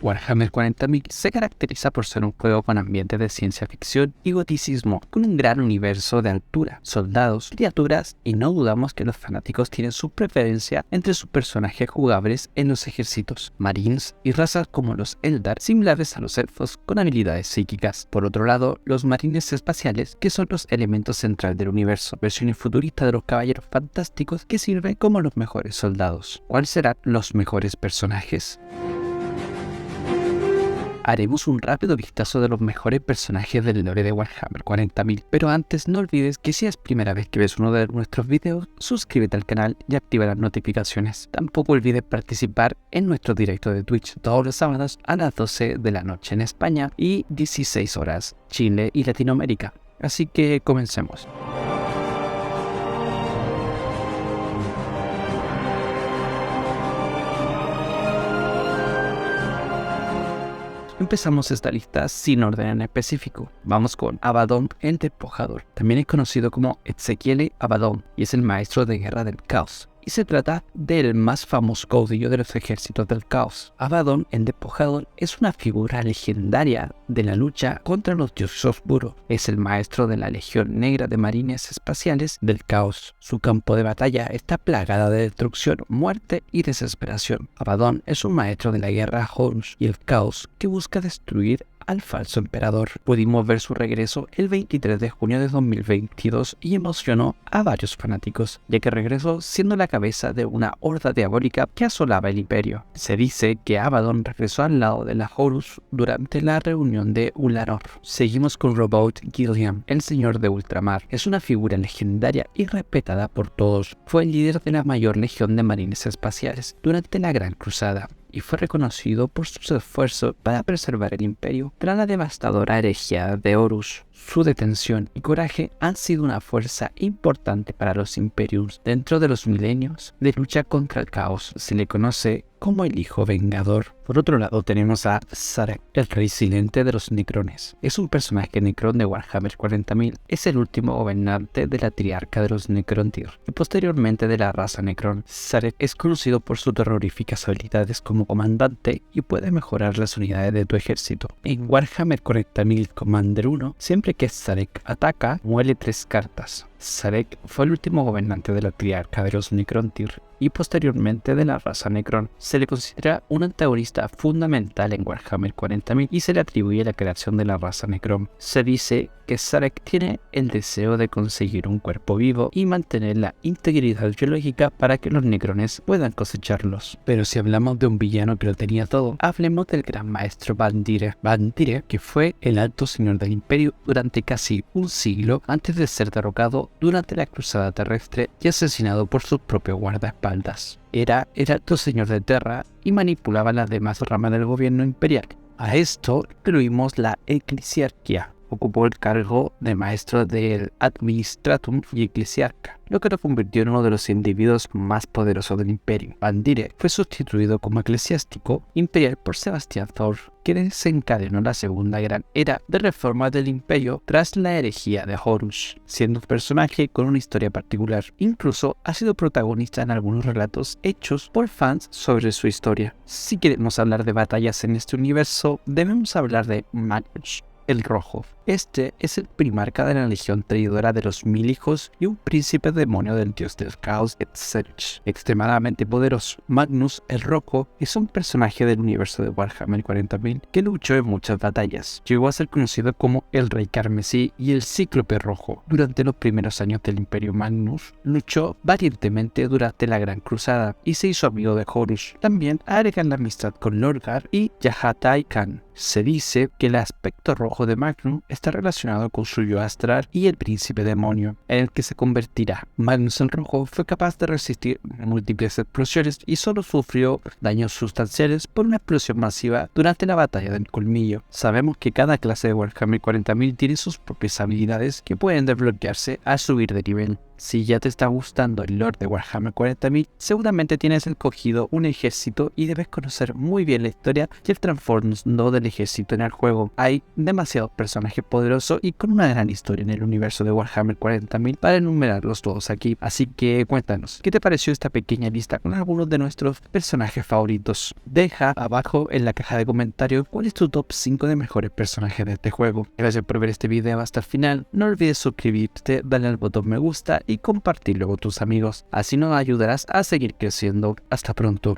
Warhammer 40.000 se caracteriza por ser un juego con ambientes de ciencia ficción y goticismo, con un gran universo de altura, soldados, criaturas, y no dudamos que los fanáticos tienen su preferencia entre sus personajes jugables en los ejércitos, marines y razas como los Eldar, similares a los elfos con habilidades psíquicas. Por otro lado, los marines espaciales, que son los elementos centrales del universo, versiones futuristas de los caballeros fantásticos que sirven como los mejores soldados. ¿Cuáles serán los mejores personajes? Haremos un rápido vistazo de los mejores personajes del lore de Warhammer 40.000, pero antes no olvides que si es primera vez que ves uno de nuestros videos, suscríbete al canal y activa las notificaciones. Tampoco olvides participar en nuestro directo de Twitch todos los sábados a las 12 de la noche en España y 16 horas Chile y Latinoamérica. Así que comencemos. Empezamos esta lista sin orden en específico. Vamos con Abaddon el Despojador. También es conocido como Ezequiel Abaddon y es el maestro de guerra del caos. Y se trata del más famoso caudillo de los ejércitos del caos. Abaddon el Despojador es una figura legendaria de la lucha contra los dioses oscuros. Es el maestro de la Legión Negra de Marines Espaciales del Caos. Su campo de batalla está plagada de destrucción, muerte y desesperación. Abaddon es un maestro de la guerra Horus y el caos que busca destruir al falso emperador. Pudimos ver su regreso el 23 de junio de 2022 y emocionó a varios fanáticos, ya que regresó siendo la cabeza de una horda diabólica que asolaba el imperio. Se dice que Abaddon regresó al lado de la Horus durante la reunión de Ulanor. Seguimos con Robot Gilliam, el señor de ultramar. Es una figura legendaria y respetada por todos. Fue el líder de la mayor legión de marines espaciales durante la Gran Cruzada y fue reconocido por sus esfuerzos para preservar el imperio tras la devastadora herejía de Horus. Su detención y coraje han sido una fuerza importante para los Imperiums dentro de los milenios de lucha contra el caos. Se le conoce como el Hijo Vengador. Por otro lado tenemos a Sarek, el Rey Silente de los Necrones. Es un personaje Necron de Warhammer 40.000. Es el último gobernante de la triarca de los Necrontyr y posteriormente de la raza Necron. Sarek es conocido por sus terroríficas habilidades como comandante y puede mejorar las unidades de tu ejército. En Warhammer 40.000 Commander 1, siempre que Sarek ataca, muele 3 cartas. Sarek fue el último gobernante de la triarca de los Necrontyr y posteriormente de la raza Necron. Se le considera un antagonista fundamental en Warhammer 40.000 y se le atribuye la creación de la raza Necron. Se dice que Sarek tiene el deseo de conseguir un cuerpo vivo y mantener la integridad biológica para que los Necrones puedan cosecharlos. Pero si hablamos de un villano que lo tenía todo, hablemos del gran maestro Bandire. Bandire, que fue el alto señor del imperio durante casi un siglo antes de ser derrocado durante la cruzada terrestre y asesinado por su propio guardaespaldas. Era el alto señor de Terra y manipulaba las demás ramas del gobierno imperial. A esto incluimos la eclesiarquía. Ocupó el cargo de maestro del Administratum y Eclesiarca, lo que lo convirtió en uno de los individuos más poderosos del imperio. Bandire fue sustituido como eclesiástico imperial por Sebastian Thor, quien desencadenó la segunda gran era de reforma del imperio tras la herejía de Horus, siendo un personaje con una historia particular. Incluso ha sido protagonista en algunos relatos hechos por fans sobre su historia. Si queremos hablar de batallas en este universo, debemos hablar de Magnus el Rojo. Este es el primarca de la legión traidora de los 1000 hijos y un príncipe demonio del dios del caos Etzerich, extremadamente poderoso. Magnus el Rojo es un personaje del universo de Warhammer 40.000 que luchó en muchas batallas. Llegó a ser conocido como el Rey Carmesí y el Cíclope Rojo. Durante los primeros años del Imperio Magnus, luchó valientemente durante la Gran Cruzada y se hizo amigo de Horus. También agregan la amistad con Lorgar y Yahatai Khan. Se dice que el aspecto rojo de Magnus está relacionado con su yo astral y el príncipe demonio, en el que se convertirá. Magnus el Rojo fue capaz de resistir múltiples explosiones y solo sufrió daños sustanciales por una explosión masiva durante la batalla del Colmillo. Sabemos que cada clase de Warhammer 40.000 tiene sus propias habilidades que pueden desbloquearse al subir de nivel. Si ya te está gustando el lore de Warhammer 40.000, seguramente tienes escogido un ejército y debes conocer muy bien la historia y el trasfondo del ejército en el juego. Hay demasiados personajes poderosos y con una gran historia en el universo de Warhammer 40.000 para enumerarlos todos aquí. Así que cuéntanos, ¿qué te pareció esta pequeña lista con algunos de nuestros personajes favoritos? Deja abajo en la caja de comentarios cuál es tu top 5 de mejores personajes de este juego. Gracias por ver este video hasta el final. No olvides suscribirte, darle al botón me gusta y compartirlo con tus amigos. Así nos ayudarás a seguir creciendo. Hasta pronto.